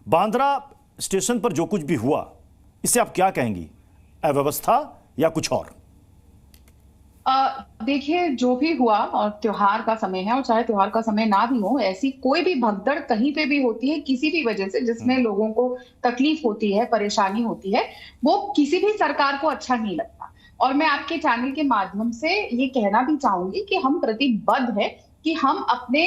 Bandra station पर जो कुछ भी हुआ, इसे आप क्या कहेंगी? अव्यवस्था या कुछ और? देखिए, जो भी हुआ, और त्योहार का समय है, और चाहे त्योहार का समय ना भी हो, ऐसी कोई भी भगदड़ कहीं पे भी होती है किसी भी वजह से जिसमें लोगों को तकलीफ होती है, परेशानी होती है, वो किसी भी सरकार को अच्छा नहीं लगता। और मैं आपके चैनल के माध्यम से ये कहना भी चाहूंगी कि हम प्रतिबद्ध है कि हम अपने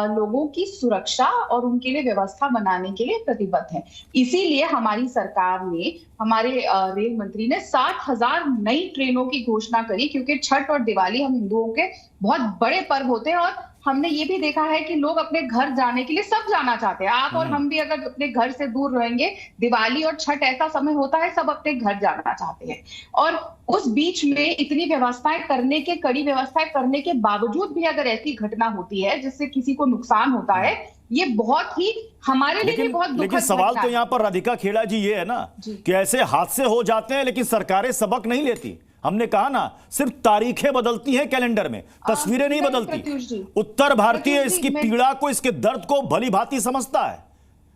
लोगों की सुरक्षा और उनके लिए व्यवस्था बनाने के लिए प्रतिबद्ध हैं। इसीलिए हमारी सरकार ने, हमारे रेल मंत्री ने 60,000 नई ट्रेनों की घोषणा करी, क्योंकि छठ और दिवाली हम हिंदुओं के बहुत बड़े पर्व होते हैं। और हमने ये भी देखा है कि लोग अपने घर जाने के लिए सब जाना चाहते हैं। आप और हम भी अगर अपने घर से दूर रहेंगे, दिवाली और छठ ऐसा समय होता है, सब अपने घर जाना चाहते हैं। और उस बीच में इतनी व्यवस्थाएं करने के, कड़ी व्यवस्थाएं करने के बावजूद भी अगर ऐसी घटना होती है जिससे किसी को नुकसान होता है, ये बहुत ही हमारे लिए भी बहुत दुखद। लेकिन सवाल तो यहाँ पर राधिका खेड़ा जी ये है ना कि ऐसे हादसे हो जाते हैं लेकिन सरकारें सबक नहीं लेती। हमने कहा ना, सिर्फ तारीखें बदलती हैं कैलेंडर में, तस्वीरें नहीं बदलती। उत्तर भारतीय इसकी पीड़ा को, इसके दर्द को भली भांति समझता है,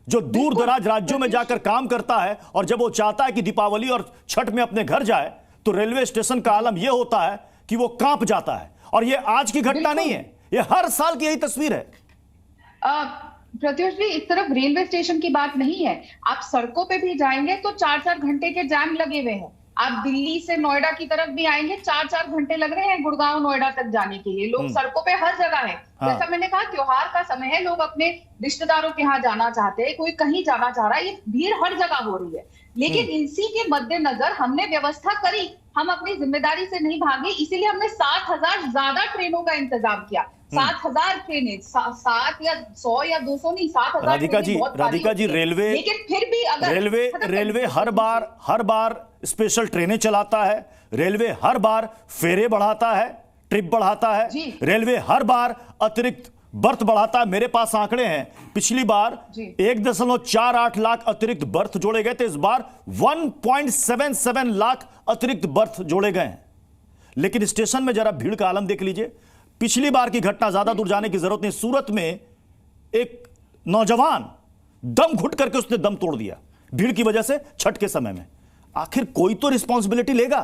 जो दूर दराज राज्यों में जाकर काम करता है। और जब वो चाहता है कि दीपावली और छठ में अपने घर जाए, तो रेलवे स्टेशन का आलम यह होता है कि वो कांप जाता है। और ये आज की घटना नहीं है, ये हर साल की यही तस्वीर है। प्रत्युष जी, इस तरफ रेलवे स्टेशन की बात नहीं है, आप सड़कों पे भी जाएंगे तो 4-4 घंटे के जाम लगे हुए हैं। आप दिल्ली से नोएडा की तरफ भी आएंगे, 4-4 घंटे लग रहे हैं गुड़गांव नोएडा तक जाने के लिए। लोग सड़कों पे हर जगह है। जैसा मैंने कहा, त्योहार का समय है, लोग अपने रिश्तेदारों के यहाँ जाना चाहते हैं, कोई कहीं जाना चाह रहा है, ये भीड़ हर जगह हो रही है। लेकिन इसी के मद्देनजर हमने व्यवस्था करी, हम अपनी जिम्मेदारी से नहीं भागे। इसीलिए हमने 60,000 ज्यादा ट्रेनों का इंतजाम किया। 7,000 ट्रेनें, 7 या 100 या 200 नहीं, 7,000। राधिका जी, रेलवे, लेकिन फिर भी अगर रेलवे हर बार स्पेशल ट्रेनें चलाता है, रेलवे हर बार फेरे बढ़ाता है, ट्रिप बढ़ाता है, रेलवे हर बार अतिरिक्त बर्थ बढ़ाता है। मेरे पास आंकड़े हैं, पिछली बार 1.48 लाख अतिरिक्त बर्थ जोड़े गए थे, इस बार 1.77 लाख अतिरिक्त बर्थ जोड़े गए हैं। लेकिन स्टेशन में जरा भीड़ का आलम देख लीजिए। पिछली बार की घटना, ज्यादा दूर जाने की जरूरत नहीं, सूरत में एक नौजवान दम घुट करके उसने दम तोड़ दिया भीड़ की वजह से, छठ के समय में। आखिर कोई तो रिस्पॉन्सिबिलिटी लेगा।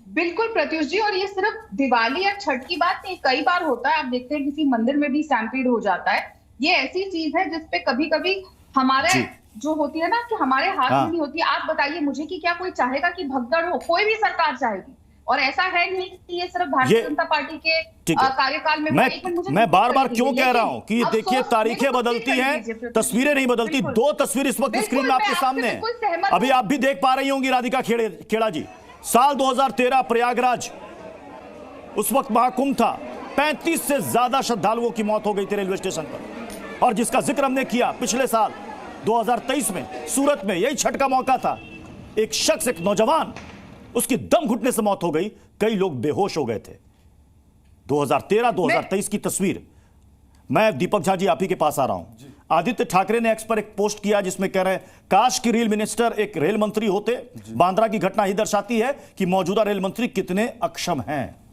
बिल्कुल प्रत्युष जी, और ये सिर्फ दिवाली या छठ की बात नहीं, कई बार होता है। आप देखते हैं किसी मंदिर में भी स्टैम्पीड हो जाता है। ये ऐसी चीज है जिसपे कभी कभी हमारे जो होती है ना, कि हमारे हाथ में नहीं होती। आप बताइए मुझे कि क्या कोई चाहेगा कि भगदड़ हो? कोई भी सरकार चाहेगी। और ऐसा है नहीं कि ये सिर्फ भारतीय जनता पार्टी के कार्यकाल में। मैं बार बार क्यों कह रहा हूं कि ये देखिए, तारीखें बदलती हैं, तस्वीरें नहीं बदलती। दो तस्वीर इस वक्त स्क्रीन में आपके सामने है, अभी आप भी देख पा रही होंगी राधिका खेड़ा जी। साल 2013 प्रयागराज, उस वक्त महाकुंभ था, 35 से ज्यादा श्रद्धालुओं की मौत हो गई थी रेलवे स्टेशन पर। और जिसका जिक्र हमने किया पिछले साल 2023 में सूरत में, यही छठ का मौका था, एक शख्स, एक नौजवान, उसकी दम घुटने से मौत हो गई, कई लोग बेहोश हो गए थे। 2013-2023 की तस्वीर। मैं दीपक झा जी, आप ही के पास आ रहा हूं। आदित्य ठाकरे ने एक्स पर एक पोस्ट किया जिसमें कह रहे हैं, काश की रेल मिनिस्टर एक रेल मंत्री होते। बांद्रा की घटना ही दर्शाती है कि मौजूदा रेल मंत्री कितने अक्षम हैं।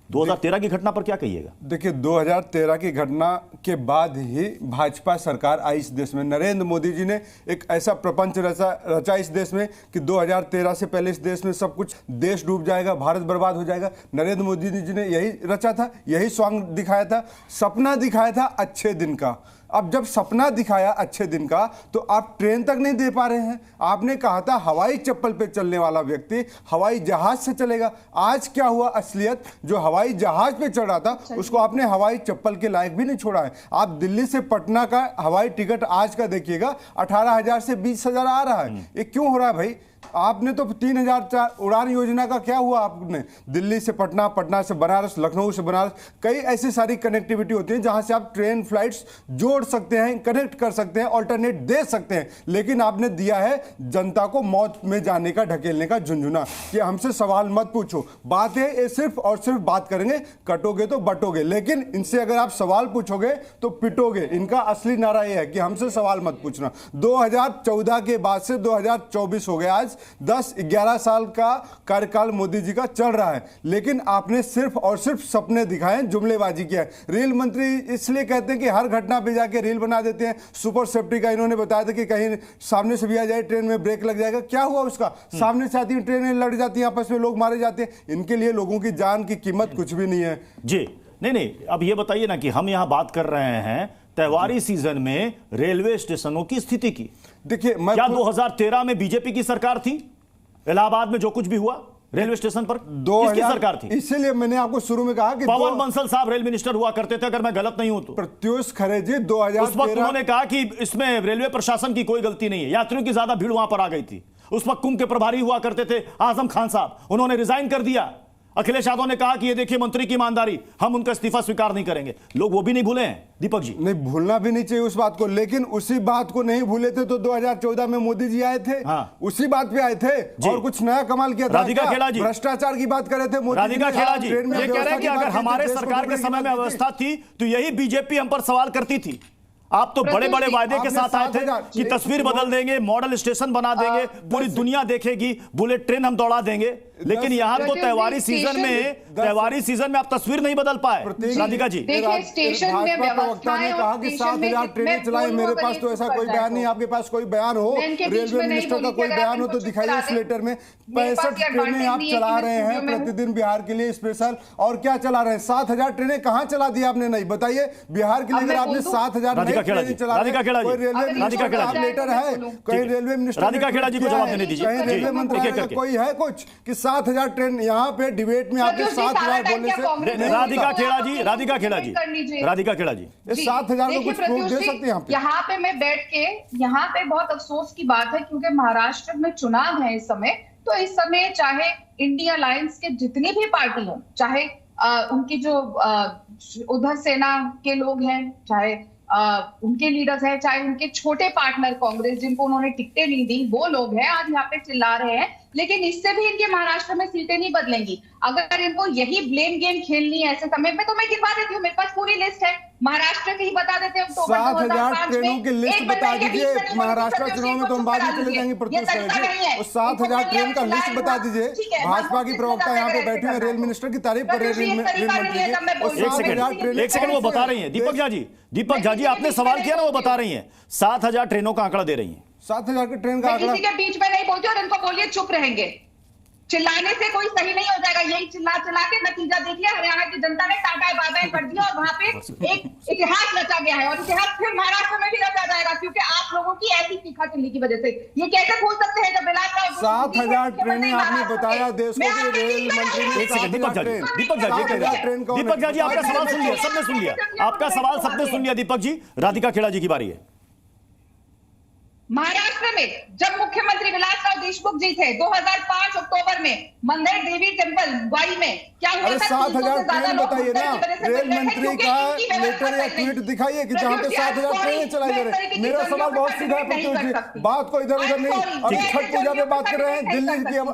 2013 की घटना पर क्या कहिएगा? देखिए, 2013 की घटना के बाद ही भाजपा सरकार आई इस देश में। नरेंद्र मोदी जी ने एक ऐसा प्रपंच रचा इस देश में कि 2013 से पहले इस देश में सब कुछ, देश डूब जाएगा, भारत बर्बाद हो जाएगा। नरेंद्र मोदी जी ने यही रचा था, यही स्वांग दिखाया था, सपना दिखाया था अच्छे दिन का। अब जब सपना दिखाया अच्छे दिन का, तो आप ट्रेन तक नहीं दे पा रहे हैं। आपने कहा था हवाई चप्पल पे चलने वाला व्यक्ति हवाई जहाज से चलेगा। आज क्या हुआ असलियत? जो हवाई जहाज पे चढ़ रहा था उसको आपने हवाई चप्पल के लायक भी नहीं छोड़ा है। आप दिल्ली से पटना का हवाई टिकट आज का देखिएगा, 18,000 से 20,000 आ रहा है। ये क्यों हो रहा है भाई? आपने तो 3,004 उड़ान योजना का क्या हुआ? आपने दिल्ली से पटना, पटना से बनारस, लखनऊ से बनारस, कई ऐसी सारी कनेक्टिविटी होती है जहां से आप ट्रेन फ्लाइट्स जोड़ सकते हैं, कनेक्ट कर सकते हैं, ऑल्टरनेट दे सकते हैं। लेकिन आपने दिया है जनता को मौत में जाने का, ढकेलने का झुंझुना कि हमसे सवाल मत पूछो। बात है ये सिर्फ और सिर्फ बात करेंगे, कटोगे तो बटोगे, लेकिन इनसे अगर आप सवाल पूछोगे तो पिटोगे। इनका असली नारा यह है कि हमसे सवाल मत पूछना। 2014 के बाद से 2024 हो गया आज, आज 10-11 साल का कार्यकाल मोदी जी का चल रहा है, लेकिन आपने सिर्फ और सिर्फ सपने दिखाए, जुमलेबाजी किया है। रेल मंत्री इसलिए कहते हैं कि हर घटना पे जाके रील बना देते हैं। सुपर सेफ्टी का इन्होंने बताया था कि कहीं सामने से भी आ जाए, ट्रेन में ब्रेक लग जाएगा। क्या हुआ उसका? सामने से आती है ट्रेनें, लड़ जाती हैं, आपस में लोग मारे जाते हैं। इनके लिए लोगों की जान की कीमत कुछ भी नहीं है जी। नहीं, अब ये बताइए ना कि हम यहां बात कर रहे हैं त्योहारी सीजन में रेलवे स्टेशनों की स्थिति की। देखिए, क्या 2013 में बीजेपी की सरकार थी? इलाहाबाद में जो कुछ भी हुआ रेलवे स्टेशन पर किसकी सरकार थी? इसीलिए मैंने आपको शुरू में कहा कि पवन बंसल साहब रेल मिनिस्टर हुआ करते थे, अगर मैं गलत नहीं हूं तो। प्रत्युष खरे जी 2013 उस वक्त उन्होंने कहा कि इसमें रेलवे प्रशासन की कोई गलती नहीं है, यात्रियों की ज्यादा भीड़ वहां पर आ गई थी। उस वक्त कुंभ के प्रभारी हुआ करते थे आजम खान साहब, उन्होंने रिजाइन कर दिया। अखिलेश यादव ने कहा कि ये देखिए मंत्री की ईमानदारी, हम उनका इस्तीफा स्वीकार नहीं करेंगे। लोग वो भी नहीं भूले हैं दीपक जी। नहीं, भूलना भी नहीं चाहिए उस बात को, लेकिन उसी बात को नहीं भूले थे तो 2014 में मोदी जी आए थे। हाँ। उसी बात पे आए थे और कुछ नया कमाल किया था। राधिका खेड़ा जी भ्रष्टाचार की बात कर रहे थे मोदी राधिका खेड़ा जी, ट्रेन में ये कह रहे हैं कि अगर हमारे देश को सरकार के डूबने की समय में बात की व्यवस्था थी तो यही बीजेपी हम पर सवाल करती थी। आप तो बड़े बड़े वायदे के साथ आए थे कि तस्वीर बदल देंगे, मॉडल स्टेशन बना देंगे, पूरी दुनिया देखेगी, बुलेट ट्रेन हम दौड़ा देंगे। लेकिन यहाँ तो त्योहारी सीजन में आप तस्वीर नहीं बदल पाए। राधिका जी, स्टेशन में प्रवक्ता ने कहा कि 7,000 ट्रेनें चलाई। मेरे पास तो ऐसा कोई बयान नहीं, आपके पास कोई बयान हो, रेलवे मिनिस्टर का कोई बयान हो तो दिखाइए इस लेटर में। 65 ट्रेनें आप चला रहे हैं प्रतिदिन बिहार के लिए स्पेशल, और क्या चला रहे हैं? 7,000 ट्रेनें कहाँ चला दी आपने? नहीं बताइए। बिहार के लिए अगर आपने 7,000 राधिका खेड़ा जी, राधिका खेड़ा जी, राधिका खेड़ा जी लेटर है, कहीं रेलवे मिनिस्टर, राधिका खेड़ा जी को जवाब देने दीजिए। कहीं रेलवे मंत्रालय का कोई है कुछ कि 7,000 ट्रेन? यहाँ पे डिबेट में आपने 7,000 बोलने से राधिका खेड़ा जी, राधिका खेड़ा जी, राधिका खेड़ा जी, 7,000 को कुछ प्रूफ दे सकते हैं? यहाँ पे मैं बैठ के, यहाँ पे बहुत अफसोस की बात है क्योंकि महाराष्ट्र में चुनाव है इस समय, तो इस समय चाहे इंडिया अलायंस के जितनी भी पार्टी हो, चाहे उनकी जो उधर सेना के लोग हैं, चाहे उनके लीडर्स हैं, चाहे उनके छोटे पार्टनर कांग्रेस जिनको उन्होंने टिकटें नहीं दी, वो लोग हैं आज यहाँ पे चिल्ला रहे हैं। लेकिन इससे भी इनके महाराष्ट्र में सीटें नहीं बदलेंगी। अगर इनको यही ब्लेम गेम खेलनी है ऐसे समय में, तो मैं गिनवा देती हूँ, मेरे पास पूरी लिस्ट है। महाराष्ट्र की ही बता देते हैं। 7,000 ट्रेनों की लिस्ट बता दीजिए। महाराष्ट्र चुनाव में तो हम बाद में चले जाएंगे प्रत्युष जी। उस 7,000 ट्रेन का लिस्ट बता दीजिए। भाजपा की प्रवक्ता यहाँ पे बैठे हैं, रेल मिनिस्टर की तारीफ कर रहे हैं, रेल मंत्री की। एक सेकंड, वो बता रही है दीपक झा जी, आपने सवाल किया ना, वो बता रही है 7,000 ट्रेनों का आंकड़ा दे रही है। 7,000 की ट्रेन का आंकड़ा किसी के बीच में नहीं बोलते और इनको बोलिए चुप रहेंगे। चिल्लाने से कोई सही नहीं हो जाएगा। यही चिल्ला के नतीजा देख लिया, हरियाणा की जनता ने टाटा बाय बाय कर दिया और वहां पे एक इतिहास रचा गया है और इतिहास फिर महाराष्ट्र में भी रचा जाएगा क्योंकि आप लोगों की ऐसी तीखा चिल्ली की वजह से। ये कैसे भूल सकते हैं जब 7,000 ट्रेनें आपने बताया देश को कि रेल मंत्री ने। दीपक झा जी, आपका सवाल सुन लिया, सबने सुन लिया आपका सवाल, सबने सुन लिया। दीपक जी, राधिका खेड़ा जी की बारी है। महाराष्ट्र में जब मुख्यमंत्री विलासराव देशमुख जी थे 2005 अक्टूबर में मंदिर देवी टेंपल वाई में क्या हुआ? 7,000 ट्रेन बताइए ना, रेल मंत्री का लेटर या ट्वीट दिखाइए कि जहां पे 7,000 ट्रेनें चलाई जा रही। मेरा सवाल बहुत सीधा है प्रत्युष जी, बात को इधर उधर नहीं। अब छठ पूजा पे बात कर रहे हैं, दिल्ली की अब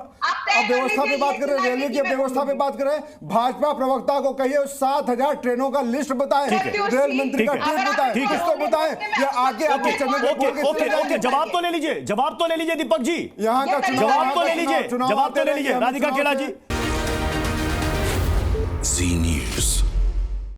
व्यवस्था पे बात कर रहे हैं, रेलवे की व्यवस्था पे बात कर रहे हैं। भाजपा प्रवक्ता को कहिए 7,000 ट्रेनों का लिस्ट बताएं, रेल मंत्री का ट्वीट बताएं, किसको बताएं या आगे आपके चैनल। जवाब तो ले लीजिए, जवाब तो ले लीजिए दीपक जी, यहाँ का जवाब तो ले लीजिए, जवाब तो ले लीजिए। राधिका खेड़ा जी,